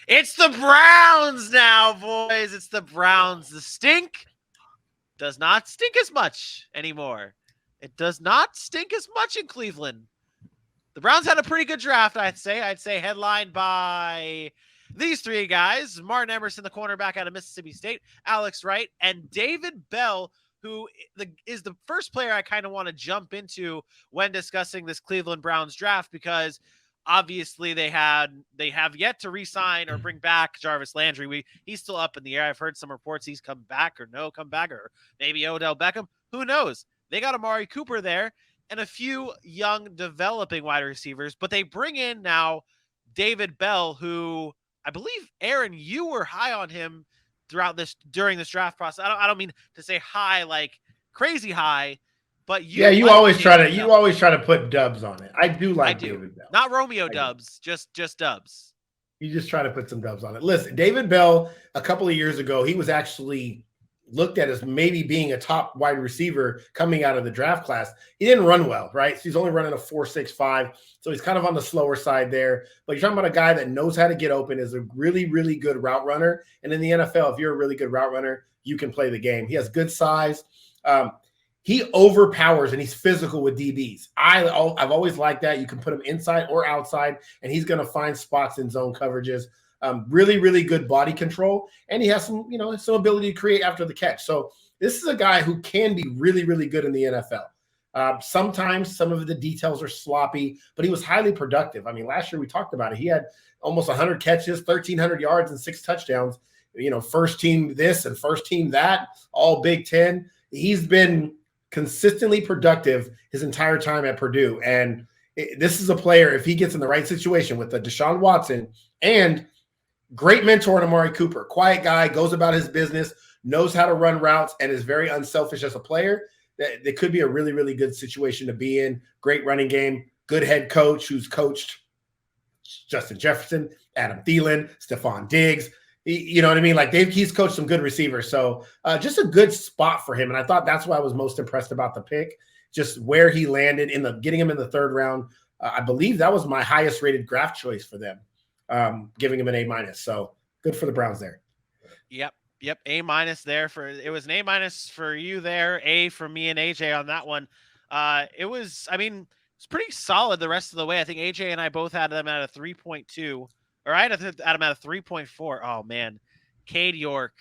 It's the Browns now, boys. It's the Browns. The stink does not stink as much anymore. It does not stink as much in Cleveland. The Browns had a pretty good draft, I'd say. Headlined by these three guys: Martin Emerson, the cornerback out of Mississippi State, Alex Wright, and David Bell, who is the first player I kind of want to jump into when discussing this Cleveland Browns draft, because obviously they have yet to re-sign or bring back Jarvis Landry. He's still up in the air. I've heard some reports he's come back or maybe Odell Beckham. Who knows? They got Amari Cooper there and a few young developing wide receivers, but they bring in now David Bell, who I believe, Aaron, you were high on him during this draft process. I don't mean to say high, like crazy high, but you always try to put dubs on it. I do like David Bell. Not Romeo dubs, just dubs. You just try to put some dubs on it. Listen, David Bell, a couple of years ago, he was actually looked at as maybe being a top wide receiver coming out of the draft class. He didn't run well, right? So he's only running a 4.65, so he's kind of on the slower side there. But you're talking about a guy that knows how to get open, is a really, really good route runner. And in the NFL, if you're a really good route runner, you can play the game. He has good size. He overpowers and he's physical with DBs. I've always liked that. You can put him inside or outside, and he's going to find spots in zone coverages. Really, really good body control, and he has some ability to create after the catch. So this is a guy who can be really, really good in the NFL. Sometimes some of the details are sloppy, but he was highly productive. I mean, last year we talked about it. He had almost 100 catches, 1,300 yards, and 6 touchdowns. First team this and first team that, all Big Ten. He's been consistently productive his entire time at Purdue, and this is a player, if he gets in the right situation with the Deshaun Watson and great mentor in Amari Cooper, quiet guy, goes about his business, knows how to run routes, and is very unselfish as a player, that could be a really, really good situation to be in. Great running game, good head coach who's coached Justin Jefferson, Adam Thielen, Stephon Diggs. You know what I mean? Like he's coached some good receivers. So just a good spot for him. And I thought that's why I was most impressed about the pick, just where he landed getting him in the 3rd round. I believe that was my highest rated draft choice for them. Giving him an A-. So good for the Browns there. Yep. A- there it was an A- for you there. A for me and AJ on that one. It's pretty solid the rest of the way. I think AJ and I both had them at a 3.2, or I had them at a 3.4. Oh man. Cade York.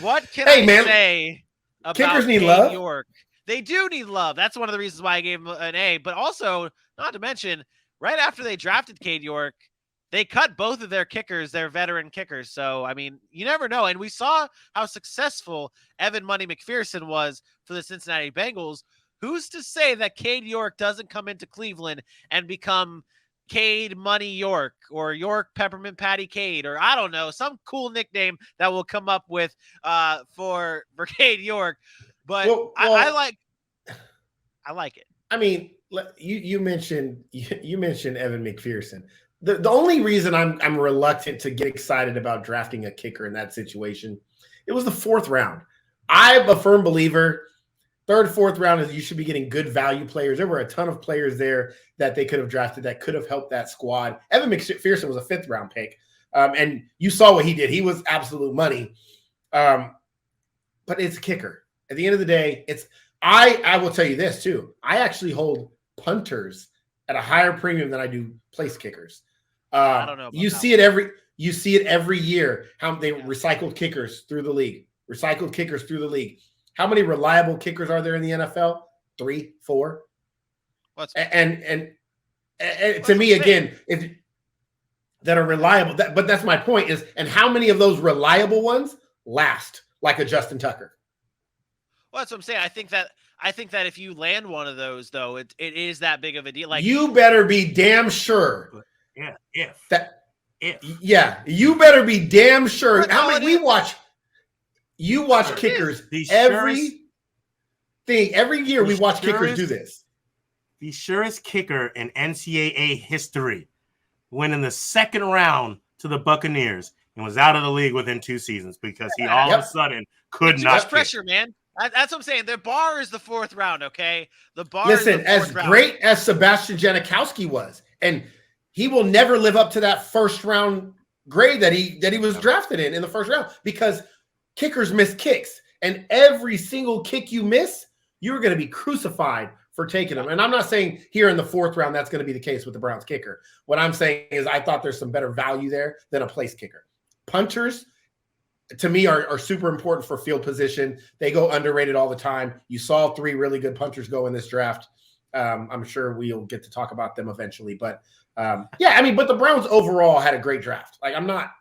What can I say about kickers need Cade love. York? They do need love. That's one of the reasons why I gave him an A, but also, not to mention, right after they drafted Cade York, they cut both of their kickers, their veteran kickers. So, I mean, you never know. And we saw how successful Evan Money McPherson was for the Cincinnati Bengals. Who's to say that Cade York doesn't come into Cleveland and become Cade Money York, or York Peppermint Patty Cade, or I don't know, some cool nickname that we'll come up with for Cade York. But I like it. I mean, you mentioned Evan McPherson. The only reason I'm reluctant to get excited about drafting a kicker in that situation, it was the 4th round. I'm a firm believer, 3rd, 4th round is you should be getting good value players. There were a ton of players there that they could have drafted that could have helped that squad. Evan McPherson was a 5th round pick, and you saw what he did. He was absolute money, but it's a kicker. At the end of the day, I will tell you this too. I actually hold punters at a higher premium than I do place kickers. I don't know. You see it every year. How they recycled kickers through the league. How many reliable kickers are there in the NFL? 3, 4. And to me, again, if that are reliable, but that's my point is, and how many of those reliable ones last like a Justin Tucker? Well, that's what I'm saying. I think that if you land one of those, though, it is that big of a deal. Like, you better be damn sure. If you better be damn sure. How many we watch? You watch kickers every year. We watch kickers do this. The surest kicker in NCAA history went in the 2nd round to the Buccaneers and was out of the league within 2 seasons because he all of a sudden could not kick. Pressure, man. That's what I'm saying. The bar is the 4th round, okay? The bar. Listen, is the 4th as round. Great as Sebastian Janikowski was, and he will never live up to that first round grade that he was drafted in the first round, because kickers miss kicks, and every single kick you miss, you're going to be crucified for taking them. And I'm not saying here in the 4th round that's going to be the case with the Browns kicker. What I'm saying is I thought there's some better value there than a place kicker. Punters, to me, are super important for field position. They go underrated all the time. You saw 3 really good punters go in this draft. I'm sure we'll get to talk about them eventually. But, yeah, I mean, but the Browns overall had a great draft. Like, I'm not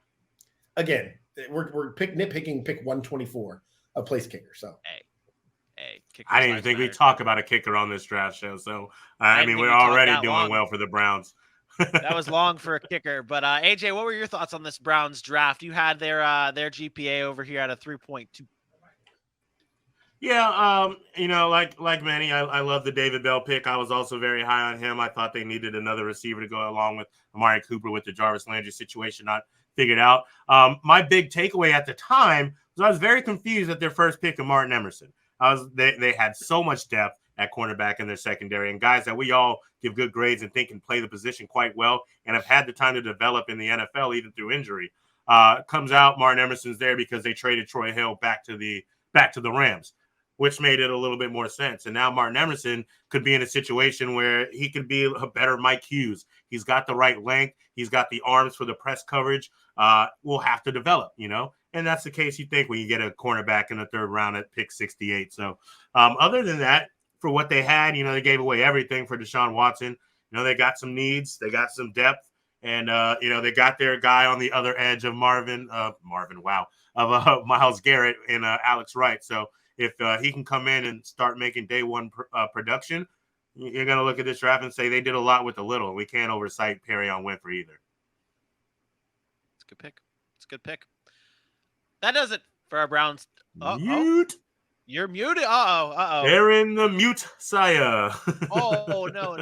– again, we're nitpicking pick 124 of place kicker. So, hey, I didn't even think we'd talk about a kicker on this draft show. So, I mean, we're already doing well for the Browns. That was long for a kicker. But, AJ, what were your thoughts on this Browns draft? You had their GPA over here at a 3.2. Yeah, you know, like many, I love the David Bell pick. I was also very high on him. I thought they needed another receiver to go along with Amari Cooper with the Jarvis Landry situation not figured out. My big takeaway at the time was I was very confused at their first pick of Martin Emerson. They had so much depth at cornerback in their secondary, and guys that we all give good grades and think can play the position quite well and have had the time to develop in the NFL even through injury. Comes out Martin Emerson's there because they traded Troy Hill back to the Rams, which made it a little bit more sense. And now Martin Emerson could be in a situation where he could be a better Mike Hughes. He's got the right length. He's got the arms for the press coverage. We'll have to develop, you know. And that's the case you think when you get a cornerback in the 3rd round at pick 68. So other than that, for what they had, you know, they gave away everything for Deshaun Watson. You know, they got some needs. They got some depth. And, you know, they got their guy on the other edge of Myles Garrett and Alex Wright. So if he can come in and start making day one production, you're going to look at this draft and say they did a lot with a little. We can't oversight Perrion Winfrey either. It's a good pick. It's a good pick. That does it for our Browns. Mute. You're muted. Uh-oh. They're in the mute, sire. Oh, no.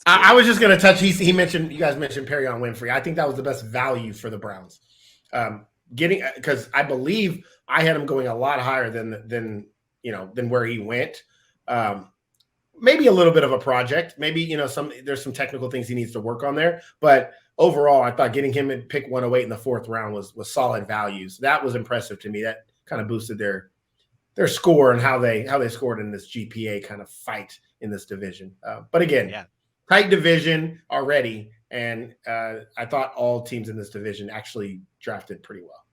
I was just going to touch. He mentioned, you guys mentioned Perrion Winfrey. I think that was the best value for the Browns. Because I believe I had him going a lot higher than where he went. Maybe a little bit of a project. Maybe, you know, there's some technical things he needs to work on there. But overall, I thought getting him in pick 108 in the 4th round was solid values. That was impressive to me. That kind of boosted their score and how they scored in this GPA kind of fight in this division. But again, tight division already. And I thought all teams in this division actually drafted pretty well.